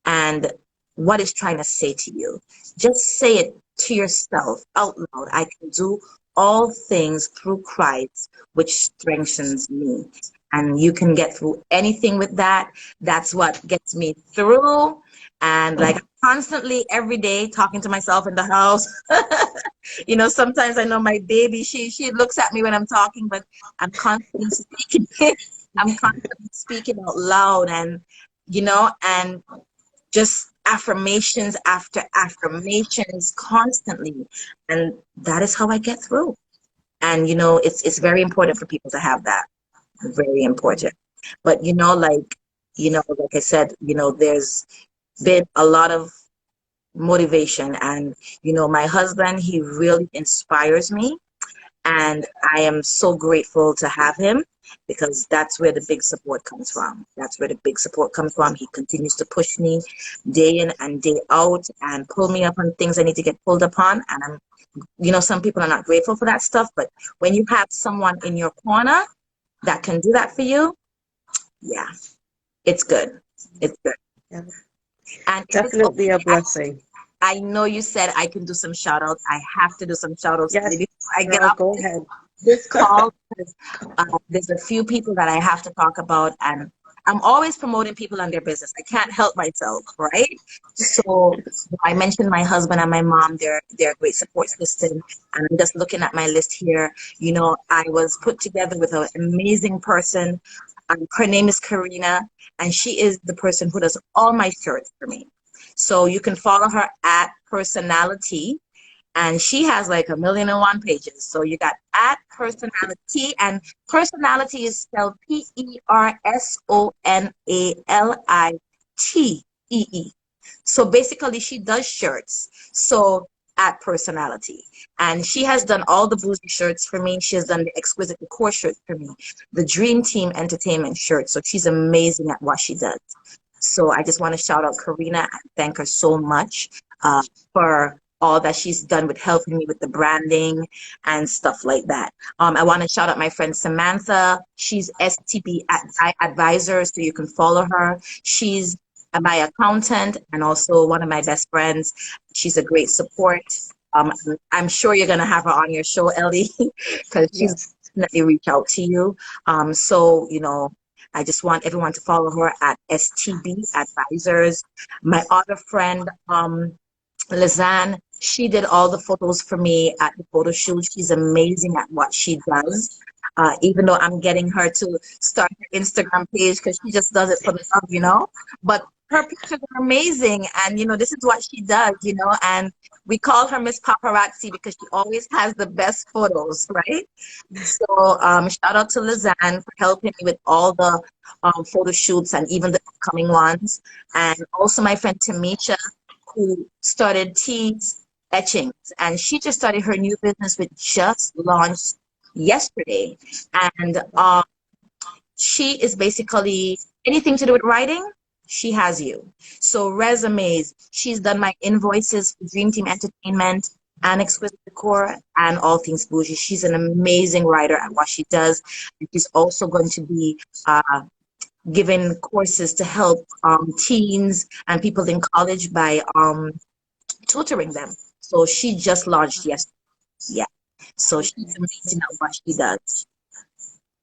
and what it's trying to say to you. Just say it to yourself out loud. I can do all things through Christ, which strengthens me. And you can get through anything with that. That's what gets me through. And like constantly every day talking to myself in the house. Sometimes I know my baby, she looks at me when I'm talking, but I'm constantly speaking. I'm constantly speaking out loud and just affirmations after affirmations constantly. And that is how I get through. And it's very important for people to have that. Very important. But like I said, there's been a lot of motivation and my husband, he really inspires me. And I am so grateful to have him because that's where the big support comes from. That's where the big support comes from. He continues to push me day in and day out and pull me up on things I need to get pulled upon. And some people are not grateful for that stuff, but when you have someone in your corner that can do that for you, yeah, it's good. It's good. Yeah, And if it's definitely a okay, blessing. I know you said I can do some shout outs. I have to do some shout outs Yes, before I get girl, off go ahead. this call because there's a few people that I have to talk about, and I'm always promoting people and their business. I can't help myself, right? So I mentioned my husband and my mom. They're a great support system, and I'm just looking at my list here. I was put together with an amazing person. Her name is Karina, and she is the person who does all my shirts for me. So you can follow her at Personality, and she has like 1,000,001 pages. So you got at Personality, and Personality is spelled Personalitee. So basically, she does shirts. So at Personality, and she has done all the Bougie shirts for me. She has done the Exquisite Decor shirts for me, the Dream Team Entertainment shirts. So she's amazing at what she does. So I just want to shout out Karina and thank her so much for all that she's done with helping me with the branding and stuff like that. I want to shout out my friend Samantha. She's STB advisor, so you can follow her. She's my accountant and also one of my best friends. She's a great support. I'm sure you're going to have her on your show, Ellie, because she's Yes. definitely reach out to you. So, I just want everyone to follow her at STB Advisors. My other friend, Lizanne, she did all the photos for me at the photo shoot. She's amazing at what she does. Even though I'm getting her to start her Instagram page because she just does it for the love. But her pictures are amazing, and this is what she does. And we call her Miss Paparazzi because she always has the best photos, right? So shout out to Lizanne for helping me with all the photo shoots and even the upcoming ones, and also my friend Tamisha who started T's Etchings, and she just started her new business which just launched yesterday. And she is basically anything to do with writing, she has you. So resumes, she's done my invoices for Dream Team Entertainment and Exquisite Decor and all things Bougie. She's an amazing writer at what she does. And she's also going to be giving courses to help teens and people in college by tutoring them. So she just launched yesterday. Yeah. So she's Okay. amazing at what she does.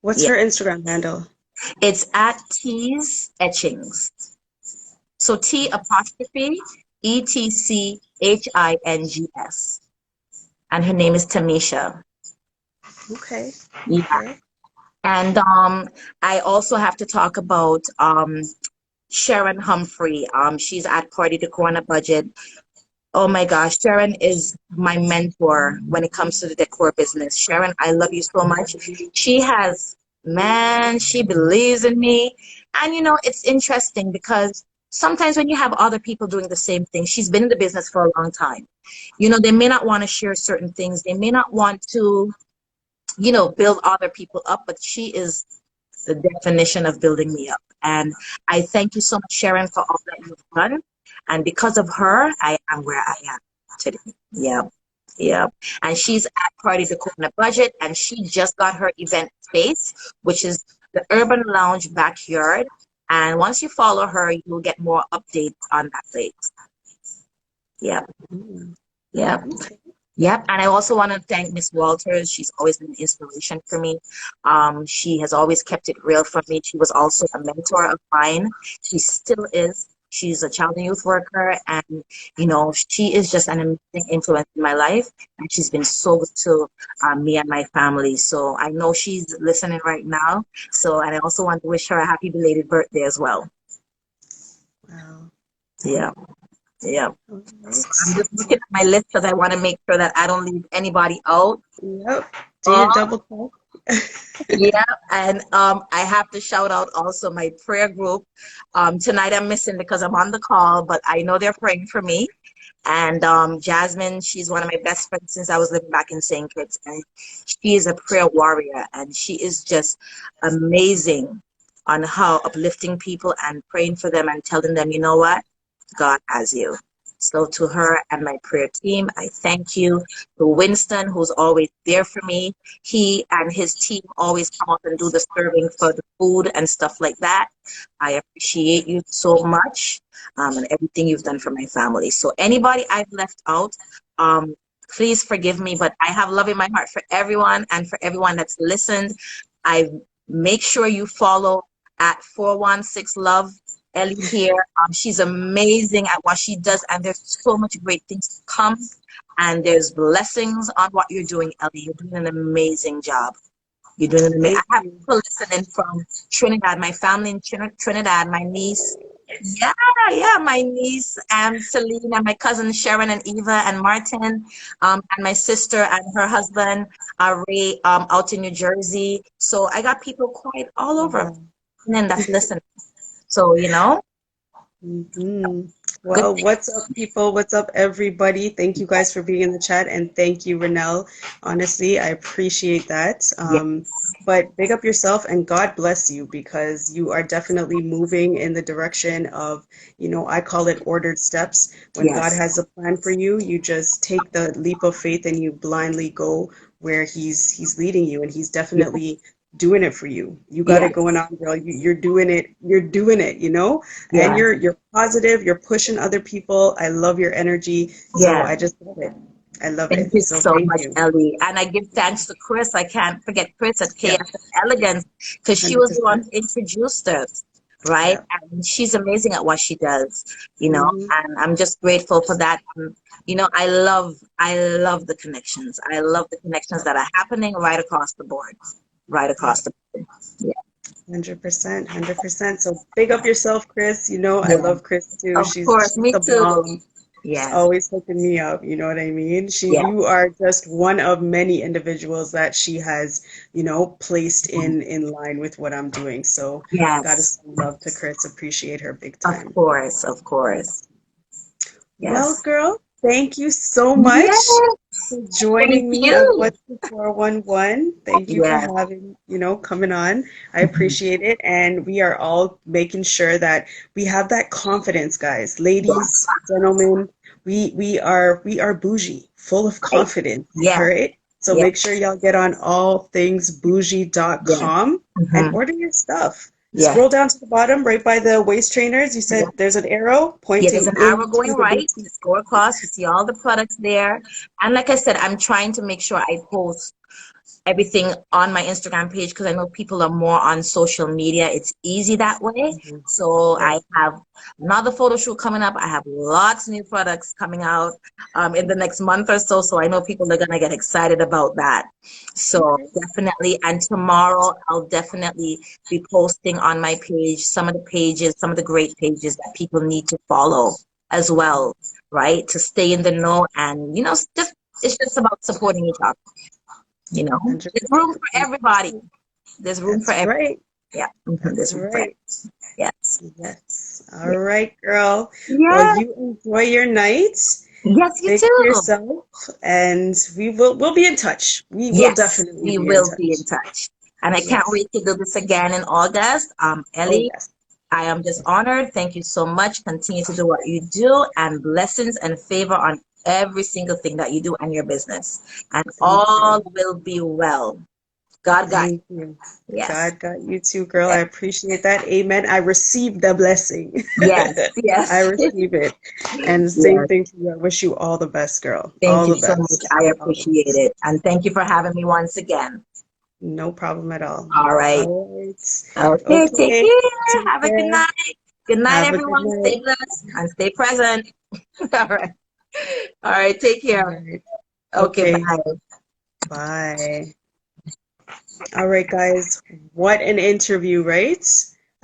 What's Yeah. her Instagram handle? It's at T's Etchings. So T apostrophe ETCHINGS. And her name is Tamisha. Okay. Yeah. Okay. And I also have to talk about Sharon Humphrey. She's at Party Decor on a Budget. Oh my gosh, Sharon is my mentor when it comes to the decor business. Sharon, I love you so much. She has, man, she believes in me. And you know, it's interesting because sometimes when you have other people doing the same thing, she's been in the business for a long time. You know, they may not want to share certain things. They may not want to, you know, build other people up, but she is the definition of building me up. And I thank you so much, Sharon, for all that you've done. And because of her, I am where I am today. Yeah. Yeah. And she's at Party Decor on a Budget, and she just got her event space, which is the Urban Lounge Backyard. And once you follow her, you'll get more updates on that place. Yeah. Mm, Yeah. okay. Yep, and I also want to thank Miss Walters. She's always been an inspiration for me. She has always kept it real for me. She was also a mentor of mine. She still is. She's a child and youth worker, and you know, she is just an amazing influence in my life. And she's been so good to me and my family. So I know she's listening right now. So, and I also want to wish her a happy belated birthday as well. Wow. Yeah, yeah. All So right. I'm just looking at my list because I want to make sure that I don't leave anybody out. Yep. Do Oh, your double check. yeah, and I have to shout out also my prayer group. Tonight I'm missing because I'm on the call, but I know they're praying for me. And Jasmine, she's one of my best friends since I was living back in St. Kitts, and she is a prayer warrior, and she is just amazing on how uplifting people and praying for them and telling them, you know what? God has you. So to her and my prayer team, I thank you. To Winston, who's always there for me. He and his team always come up and do the serving for the food and stuff like that. I appreciate you so much and everything you've done for my family. So anybody I've left out, please forgive me, but I have love in my heart for everyone and for everyone that's listened. I make sure you follow at 416 Love Ellie here. She's amazing at what she does, and there's so much great things to come. And there's blessings on what you're doing, Ellie. You're doing an amazing job. You're doing an amazing. Thank I have you. people listening from Trinidad, my family in Trinidad, my niece. Yeah, yeah, my niece Celine and my cousin Sharon and Eva and Martin, and my sister and her husband Ray, out in New Jersey. So I got people quite all over, Wow. and then that's listening. So you know, Hmm. good Well, thing. what's up, people? What's up, everybody? Thank you guys for being in the chat, and thank you, Rennell. Honestly, I appreciate that. Yeah. But big up yourself, and God bless you because you are definitely moving in the direction of, I call it ordered steps. When God Yes. has a plan for you, you just take the leap of faith and you blindly go where He's leading you, and He's Yeah. definitely doing it for you. You got it Yes. going on, girl. You're doing it. You're doing it, and Yes. you're positive, you're pushing other people. I love your energy. So Yes. I just love it. I love Thank it. you So so thank much, you. Ellie. And I give thanks to Chris. I can't forget Chris at Yeah, KFS Elegance because she was the one 100%. who introduced us, right? Yeah. And she's amazing at what she does, you know, Hmm. and I'm just grateful for that. You know, I love the connections. I love the connections that are happening right across the board, right Yeah, across the board. Yeah. 100%, 100%. So big up yourself, Chris. I Yeah. love Chris too. Of She's course. she's Me the too. bomb. She's Yes. always hooking me up, you know what I mean? Yeah. You are just one of many individuals that she has, placed in line with what I'm doing. So gotta Yes. send love to Chris. Appreciate her big Of time. course. Of Yeah. course. Well, Yes. girl, thank you so much Yes. for Thank joining me on you. What's the 411. Thank you for Yes. having, coming on. I Mhm. appreciate it. And we are all making sure that we have that confidence, guys. Yes. Ladies, gentlemen, we are bougie, full of Right. confidence. All Yes. right. So Yes. make sure y'all get on Yes. allthingsbougie.com and Hmm. order your stuff. Yeah. Scroll down to the bottom, right by the waist trainers. You Yeah. said there's an arrow Yeah, there's pointing an arrow into going the right. boutique. Just go across. You see all the products there. And like I said, I'm trying to make sure I post everything on my Instagram page because I know people are more on social media. It's easy that way. Mhm. So Yes. I have another photo shoot coming up. I have lots of new products coming out in the next month or so. So I know people are gonna get excited about that. So Okay. definitely, and tomorrow I'll definitely be posting on my page some of the pages, some of the great pages that people need to follow as well, right? To stay in the know and just it's just about supporting each other. There's room 100%. for everybody. There's room for That's everybody. right. Yeah, That's there's room for right. everybody. Yes. Yes. Yeah. All right, girl. Well, Yes. you enjoy your night. Yes, you Fix too. yourself, and we'll be in touch. We will Yes, definitely we be in will be in touch. touch. And I can't Yes. wait to do this again in August. Oh, Ellie, yes. I am just honored. Thank you so much. Continue to do what you do and blessings and favor on every single thing that you do and your business. And Thank all you. will be well. God got Thank you. you. Yes. God got you too, girl. I Yes. appreciate that. Amen. I received the blessing. Yes. I Yes. receive it. And same Yes. thing for you. I wish you all the best, girl. Thank All you the so much. best. I All the appreciate best. it. And thank you for having me once again. No problem at all. All right. All right. Okay. Take Okay. care. Take Have a good care. night. Good night, Have a good everyone. night. Stay blessed and stay present. All right. All right. Take All care. right. Okay. Okay. Bye. Bye. All right, guys. What an interview, right?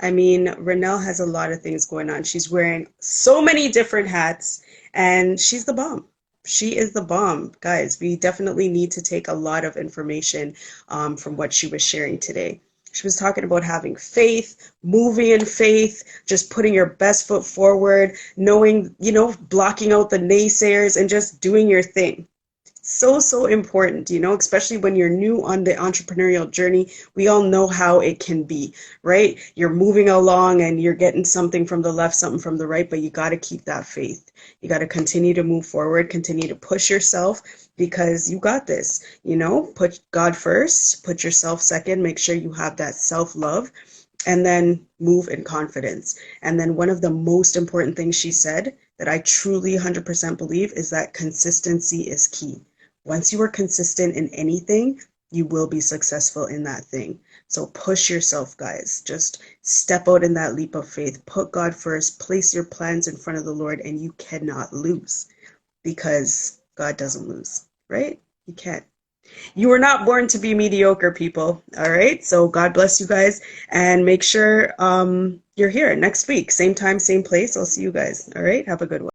I mean, Rennell has a lot of things going on. She's wearing so many different hats, and she's the bomb. She is the bomb, guys. We definitely need to take a lot of information from what she was sharing today. She was talking about having faith, moving in faith, just putting your best foot forward, knowing, blocking out the naysayers and just doing your thing. So, so important, especially when you're new on the entrepreneurial journey. We all know how it can be, right? You're moving along and you're getting something from the left, something from the right, but you got to keep that faith. You got to continue to move forward, continue to push yourself because you got this, put God first, put yourself second, make sure you have that self-love, and then move in confidence. And then one of the most important things she said that I truly 100% believe is that consistency is key. Once you are consistent in anything, you will be successful in that thing. So push yourself, guys. Just step out in that leap of faith. Put God first. Place your plans in front of the Lord, and you cannot lose because God doesn't lose, right? You can't. You were not born to be mediocre, people. All right. So God bless you guys, and make sure you're here next week, same time, same place. I'll see you guys. All right. Have a good one.